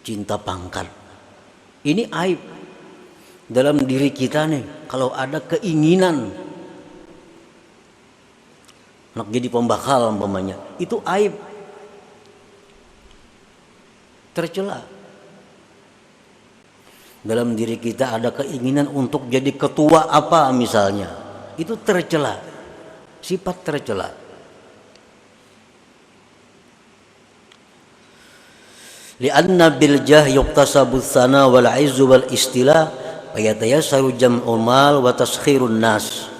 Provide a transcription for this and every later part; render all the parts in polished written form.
cinta pangkat. Ini aib dalam diri kita nih. Kalau ada keinginan nak jadi pembakal umpamanya, itu aib, tercela. Dalam diri kita ada keinginan untuk jadi ketua apa misalnya, itu tercela, sifat tercela. Lianna bil jah yuktasabu tsana wal izzu wal istila fayatayassaru jam'ul mal wa taskhirun nas.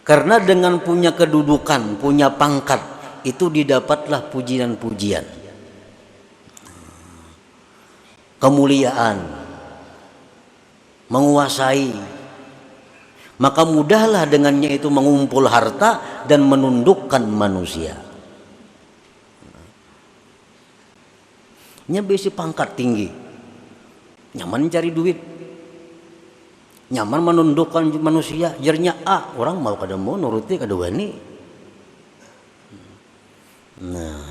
Karena dengan punya kedudukan, punya pangkat, itu didapatlah pujian-pujian, kemuliaan, menguasai. Maka mudahlah dengannya itu mengumpul harta dan menundukkan manusia. Nya besi pangkat tinggi, nyaman cari duit, nyaman menundukkan manusia. Jernya orang mau kada mau nuruti kada wani. Nah,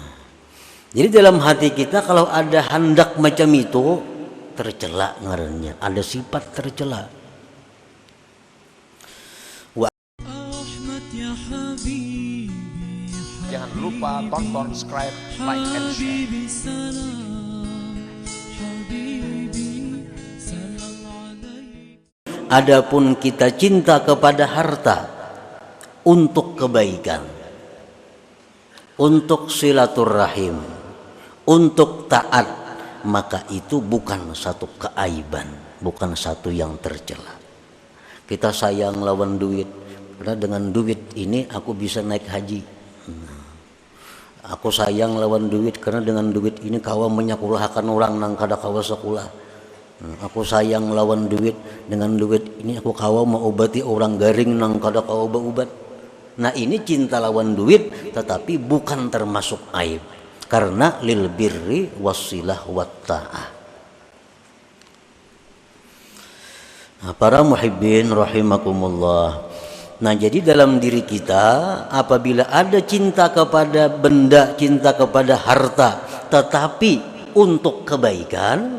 jadi dalam hati kita kalau ada hendak macam itu, tercela ngarannya, ada sifat tercela. Jangan lupa tonton, subscribe, like, and share. Adapun kita cinta kepada harta untuk kebaikan, untuk silaturahim, untuk taat, maka itu bukan satu keaiban, bukan satu yang tercela. Kita sayang lawan duit, karena dengan duit ini aku bisa naik haji. Aku sayang lawan duit karena dengan duit ini kawa menyakulahkan orang nang kada kawa sekolah. Aku sayang lawan duit, dengan duit ini aku kawa mengobati orang garing nang kada kawa berobat. Nah, ini cinta lawan duit tetapi bukan termasuk aib, karena lil birri wasilah wat ta'ah. Nah, para muhibbin rahimakumullah. Nah, jadi dalam diri kita apabila ada cinta kepada benda, cinta kepada harta, tetapi untuk kebaikan,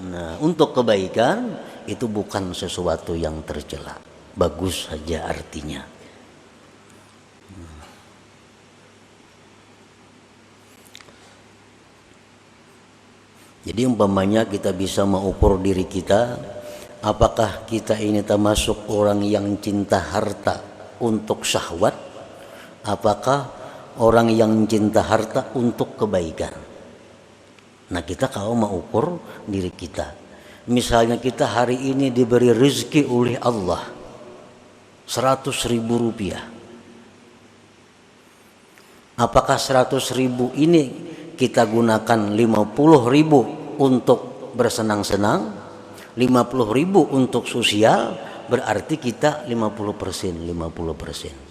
nah untuk kebaikan itu bukan sesuatu yang tercela, bagus saja artinya. Jadi umpamanya kita bisa mengukur diri kita, apakah kita ini termasuk orang yang cinta harta untuk syahwat? Apakah orang yang cinta harta untuk kebaikan? Nah, kita kalau mengukur diri kita, misalnya kita hari ini diberi rezeki oleh Allah 100.000 rupiah. Apakah 100.000 ini kita gunakan 50.000 untuk bersenang-senang, 50.000 untuk sosial, berarti kita 50%.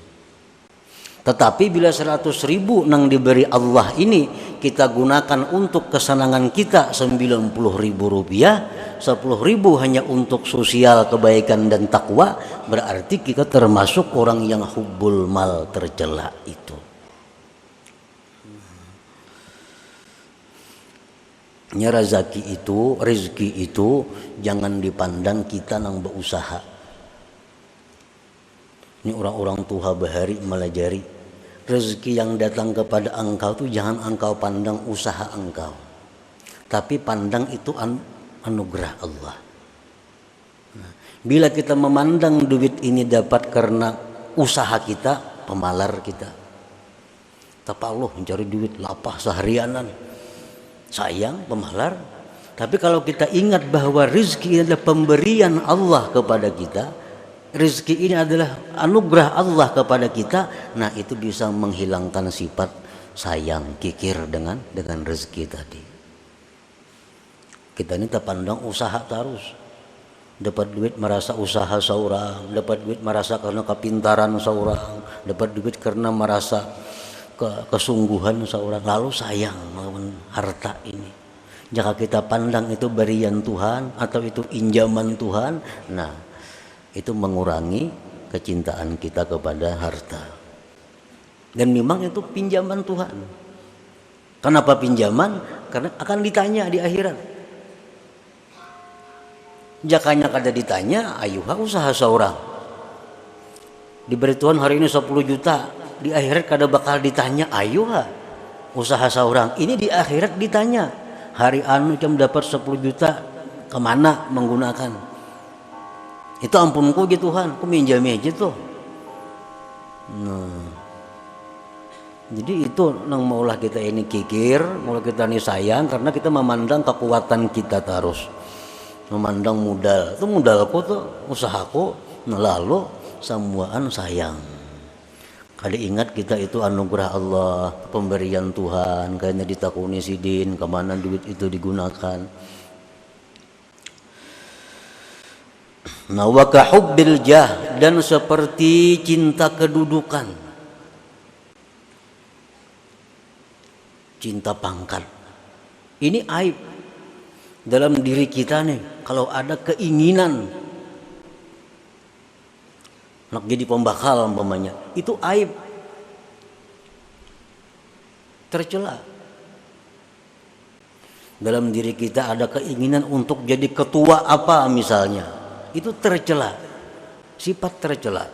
Tetapi bila 100.000 nang diberi Allah ini kita gunakan untuk kesenangan kita 90.000 rupiah, 10.000 hanya untuk sosial, kebaikan dan takwa, berarti kita termasuk orang yang hubbul mal, tercela itu. Nya rezeki itu jangan dipandang kita nang berusaha. Ini orang-orang tua bahari melajari, rezeki yang datang kepada engkau itu jangan engkau pandang usaha engkau, tapi pandang itu anugerah Allah. Nah, bila kita memandang duit ini dapat karena usaha kita, pemalar kita, tapaloh mencari duit lapah seharianan, sayang, pemalar. Tapi kalau kita ingat bahwa rezeki ini adalah pemberian Allah kepada kita, rezeki ini adalah anugerah Allah kepada kita, nah itu bisa menghilangkan sifat sayang, kikir dengan rezeki tadi. Kita ini terpandang usaha terus, dapat duit merasa usaha seorang, dapat duit merasa karena kepintaran seorang, dapat duit karena merasa kesungguhan seorang, lalu sayang melawan harta ini. Jika kita pandang itu berian Tuhan atau itu injaman Tuhan, nah itu mengurangi kecintaan kita kepada harta. Dan memang itu pinjaman Tuhan. Kenapa pinjaman? Karena akan ditanya di akhirat. Jakanya kada ditanya, ayuha usaha seorang. Diberi Tuhan hari ini 10 juta, di akhirat kada bakal ditanya, ayuha usaha seorang. Ini di akhirat ditanya, hari anu jam dapat 10 juta kemana menggunakan. Itu ampunku gitu Tuhan, aku minjam aja tuh. Nah, jadi itu nang maulah kita ini kikir, maulah kita ini sayang karena kita memandang kekuatan kita terus, memandang modal. Itu modalku tuh, usahaku, nah lalu semuaan sayang. Kali ingat kita itu anugerah Allah, pemberian Tuhan, kayaknya ditakuni sidin, kemana duit itu digunakan. Nah, wa kahubbil jah, dan seperti cinta kedudukan, cinta pangkat. Ini aib dalam diri kita nih. Kalau ada keinginan nak jadi pembakal umpamanya, itu aib, tercela. Dalam diri kita ada keinginan untuk jadi ketua apa misalnya, itu tercela, sifat tercela.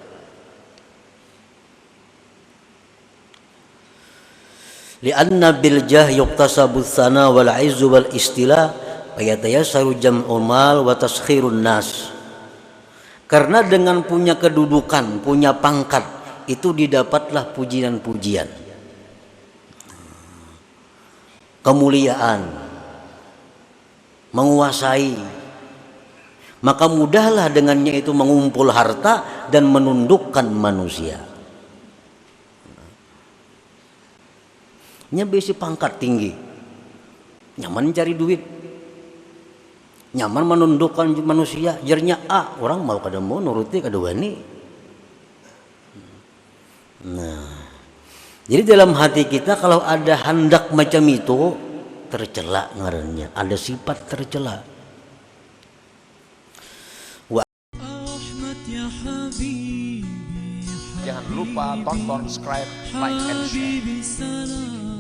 Li'anna bil jah yuktasabu tsana wal izzu wal istila fayatayassaru jam'ul mal wa taskhirun nas. Karena dengan punya kedudukan, punya pangkat, itu didapatlah pujian-pujian, kemuliaan, menguasai. Maka mudahlah dengannya itu mengumpul harta dan menundukkan manusia. Nya besi pangkat tinggi, nyaman cari duit, nyaman menundukkan manusia. Jernya orang mau kada mau nuruti kada wani. Nah, jadi dalam hati kita kalau ada hendak macam itu, tercela ngarannya, ada sifat tercela. Jangan lupa tonton, subscribe, like, and share.